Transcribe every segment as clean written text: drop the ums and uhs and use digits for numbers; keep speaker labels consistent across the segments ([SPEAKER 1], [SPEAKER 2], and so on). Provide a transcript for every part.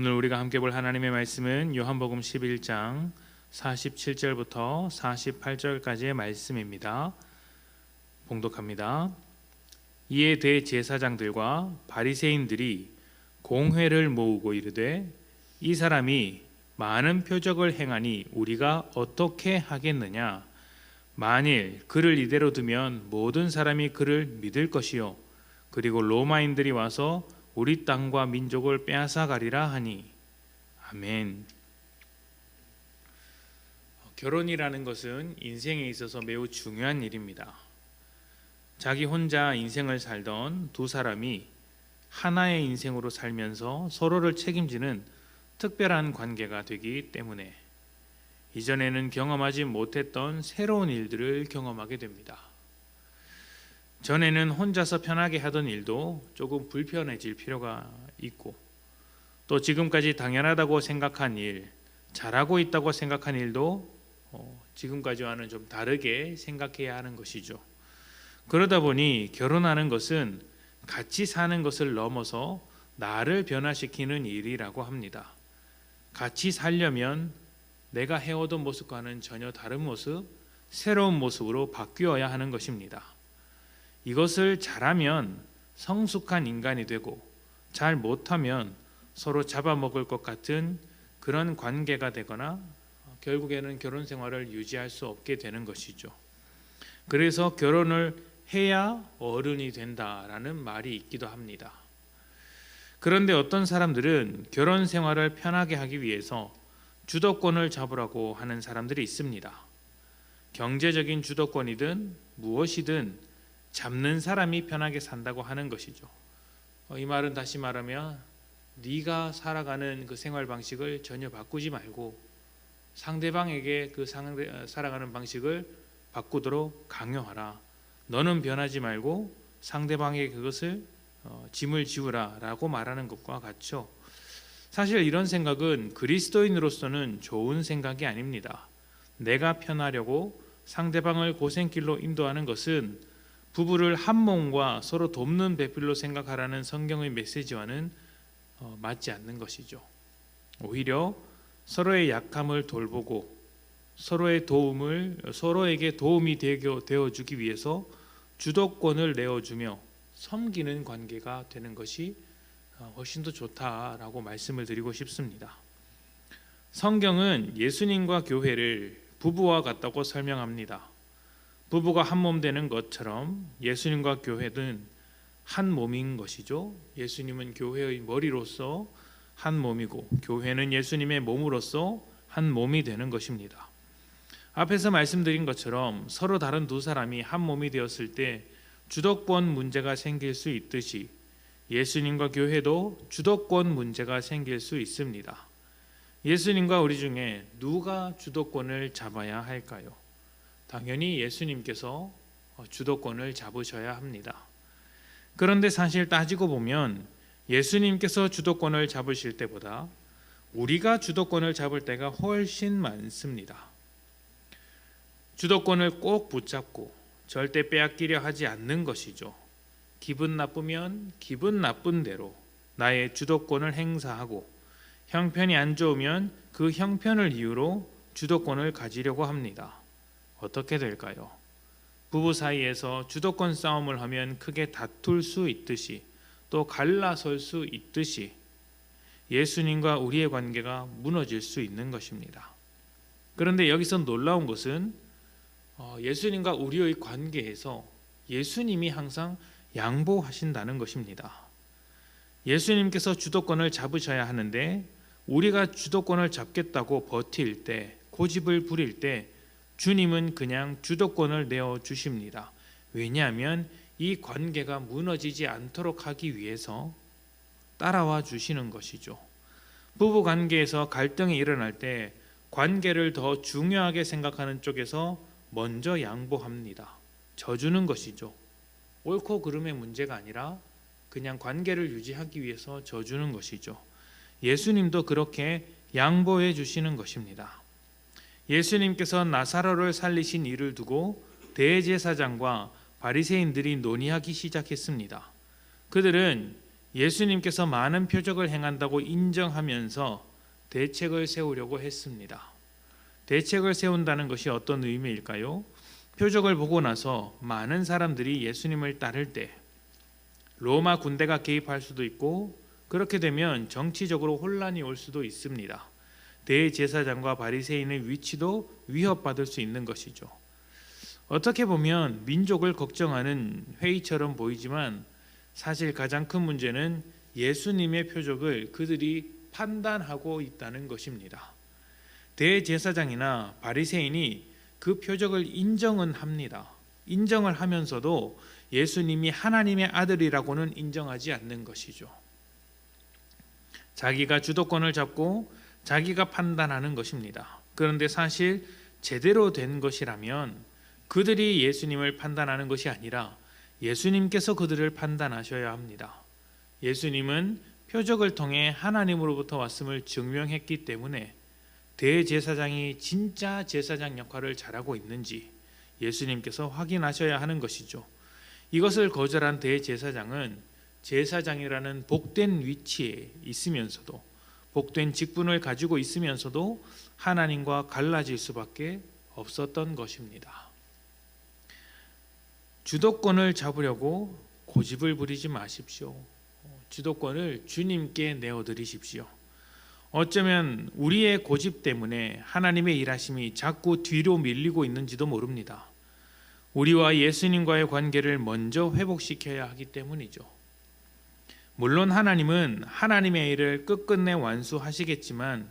[SPEAKER 1] 오늘 우리가 함께 볼 하나님의 말씀은 요한복음 11장 47절부터 48절까지의 말씀입니다. 봉독합니다. 이에 대제사장들과 바리새인들이 공회를 모으고 이르되 이 사람이 많은 표적을 행하니 우리가 어떻게 하겠느냐? 만일 그를 이대로 두면 모든 사람이 그를 믿을 것이요 그리고 로마인들이 와서 우리 땅과 민족을 빼앗아 가리라 하니. 아멘. 결혼이라는 것은 인생에 있어서 매우 중요한 일입니다. 자기 혼자 인생을 살던 두 사람이 하나의 인생으로 살면서 서로를 책임지는 특별한 관계가 되기 때문에 이전에는 경험하지 못했던 새로운 일들을 경험하게 됩니다. 전에는 혼자서 편하게 하던 일도 조금 불편해질 필요가 있고, 또 지금까지 당연하다고 생각한 일, 잘하고 있다고 생각한 일도 지금까지와는 좀 다르게 생각해야 하는 것이죠. 그러다 보니 결혼하는 것은 같이 사는 것을 넘어서 나를 변화시키는 일이라고 합니다. 같이 살려면 내가 해오던 모습과는 전혀 다른 모습, 새로운 모습으로 바뀌어야 하는 것입니다. 이것을 잘하면 성숙한 인간이 되고, 잘 못하면 서로 잡아먹을 것 같은 그런 관계가 되거나 결국에는 결혼 생활을 유지할 수 없게 되는 것이죠. 그래서 결혼을 해야 어른이 된다라는 말이 있기도 합니다. 그런데 어떤 사람들은 결혼 생활을 편하게 하기 위해서 주도권을 잡으라고 하는 사람들이 있습니다. 경제적인 주도권이든 무엇이든 잡는 사람이 편하게 산다고 하는 것이죠. 이 말은 다시 말하면 네가 살아가는 그 생활 방식을 전혀 바꾸지 말고 상대방에게 그 살아가는 방식을 바꾸도록 강요하라. 너는 변하지 말고 상대방에게 그것을 짐을 지우라 라고 말하는 것과 같죠. 사실 이런 생각은 그리스도인으로서는 좋은 생각이 아닙니다. 내가 편하려고 상대방을 고생길로 인도하는 것은 부부를 한 몸과 서로 돕는 배필로 생각하라는 성경의 메시지와는 맞지 않는 것이죠. 오히려 서로의 약함을 돌보고 서로에게 도움이 되어주기 위해서 주도권을 내어주며 섬기는 관계가 되는 것이 훨씬 더 좋다라고 말씀을 드리고 싶습니다. 성경은 예수님과 교회를 부부와 같다고 설명합니다. 부부가 한 몸 되는 것처럼 예수님과 교회는 한 몸인 것이죠. 예수님은 교회의 머리로서 한 몸이고 교회는 예수님의 몸으로서 한 몸이 되는 것입니다. 앞에서 말씀드린 것처럼 서로 다른 두 사람이 한 몸이 되었을 때 주도권 문제가 생길 수 있듯이 예수님과 교회도 주도권 문제가 생길 수 있습니다. 예수님과 우리 중에 누가 주도권을 잡아야 할까요? 당연히 예수님께서 주도권을 잡으셔야 합니다. 그런데 사실 따지고 보면 예수님께서 주도권을 잡으실 때보다 우리가 주도권을 잡을 때가 훨씬 많습니다. 주도권을 꼭 붙잡고 절대 빼앗기려 하지 않는 것이죠. 기분 나쁘면 기분 나쁜 대로 나의 주도권을 행사하고 형편이 안 좋으면 그 형편을 이유로 주도권을 가지려고 합니다. 어떻게 될까요? 부부 사이에서 주도권 싸움을 하면 크게 다툴 수 있듯이 또 갈라설 수 있듯이 예수님과 우리의 관계가 무너질 수 있는 것입니다. 그런데 여기서 놀라운 것은 예수님과 우리의 관계에서 예수님이 항상 양보하신다는 것입니다. 예수님께서 주도권을 잡으셔야 하는데 우리가 주도권을 잡겠다고 버틸 때, 고집을 부릴 때 주님은 그냥 주도권을 내어주십니다. 왜냐하면 이 관계가 무너지지 않도록 하기 위해서 따라와 주시는 것이죠. 부부 관계에서 갈등이 일어날 때 관계를 더 중요하게 생각하는 쪽에서 먼저 양보합니다. 져주는 것이죠. 옳고 그름의 문제가 아니라 그냥 관계를 유지하기 위해서 져주는 것이죠. 예수님도 그렇게 양보해 주시는 것입니다. 예수님께서 나사로를 살리신 일을 두고 대제사장과 바리새인들이 논의하기 시작했습니다. 그들은 예수님께서 많은 표적을 행한다고 인정하면서 대책을 세우려고 했습니다. 대책을 세운다는 것이 어떤 의미일까요? 표적을 보고 나서 많은 사람들이 예수님을 따를 때 로마 군대가 개입할 수도 있고, 그렇게 되면 정치적으로 혼란이 올 수도 있습니다. 대제사장과 바리새인의 위치도 위협받을 수 있는 것이죠. 어떻게 보면 민족을 걱정하는 회의처럼 보이지만 사실 가장 큰 문제는 예수님의 표적을 그들이 판단하고 있다는 것입니다. 대제사장이나 바리새인이 그 표적을 인정은 합니다. 인정을 하면서도 예수님이 하나님의 아들이라고는 인정하지 않는 것이죠. 자기가 주도권을 잡고 자기가 판단하는 것입니다. 그런데 사실 제대로 된 것이라면 그들이 예수님을 판단하는 것이 아니라 예수님께서 그들을 판단하셔야 합니다. 예수님은 표적을 통해 하나님으로부터 왔음을 증명했기 때문에 대제사장이 진짜 제사장 역할을 잘하고 있는지 예수님께서 확인하셔야 하는 것이죠. 이것을 거절한 대제사장은 제사장이라는 복된 위치에 있으면서도, 복된 직분을 가지고 있으면서도 하나님과 갈라질 수밖에 없었던 것입니다. 주도권을 잡으려고 고집을 부리지 마십시오. 주도권을 주님께 내어드리십시오. 어쩌면 우리의 고집 때문에 하나님의 일하심이 자꾸 뒤로 밀리고 있는지도 모릅니다. 우리와 예수님과의 관계를 먼저 회복시켜야 하기 때문이죠. 물론 하나님은 하나님의 일을 끝끝내 완수하시겠지만,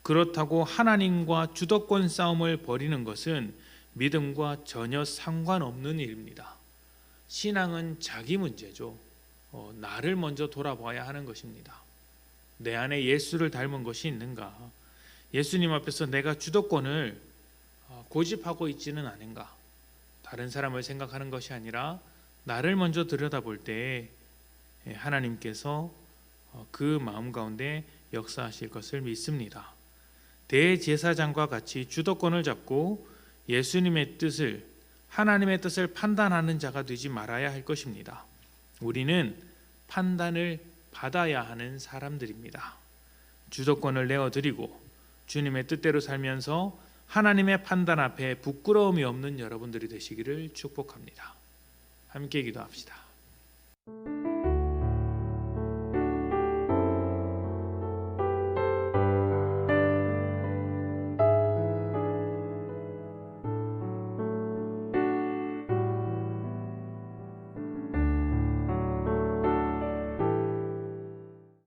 [SPEAKER 1] 그렇다고 하나님과 주도권 싸움을 벌이는 것은 믿음과 전혀 상관없는 일입니다. 신앙은 자기 문제죠. 나를 먼저 돌아봐야 하는 것입니다. 내 안에 예수를 닮은 것이 있는가? 예수님 앞에서 내가 주도권을 고집하고 있지는 않은가? 다른 사람을 생각하는 것이 아니라 나를 먼저 들여다볼 때 하나님께서 그 마음 가운데 역사하실 것을 믿습니다. 대제사장과 같이 주도권을 잡고 예수님의 뜻을, 하나님의 뜻을 판단하는 자가 되지 말아야 할 것입니다. 우리는 판단을 받아야 하는 사람들입니다. 주도권을 내어드리고 주님의 뜻대로 살면서 하나님의 판단 앞에 부끄러움이 없는 여러분들이 되시기를 축복합니다. 함께 기도합시다.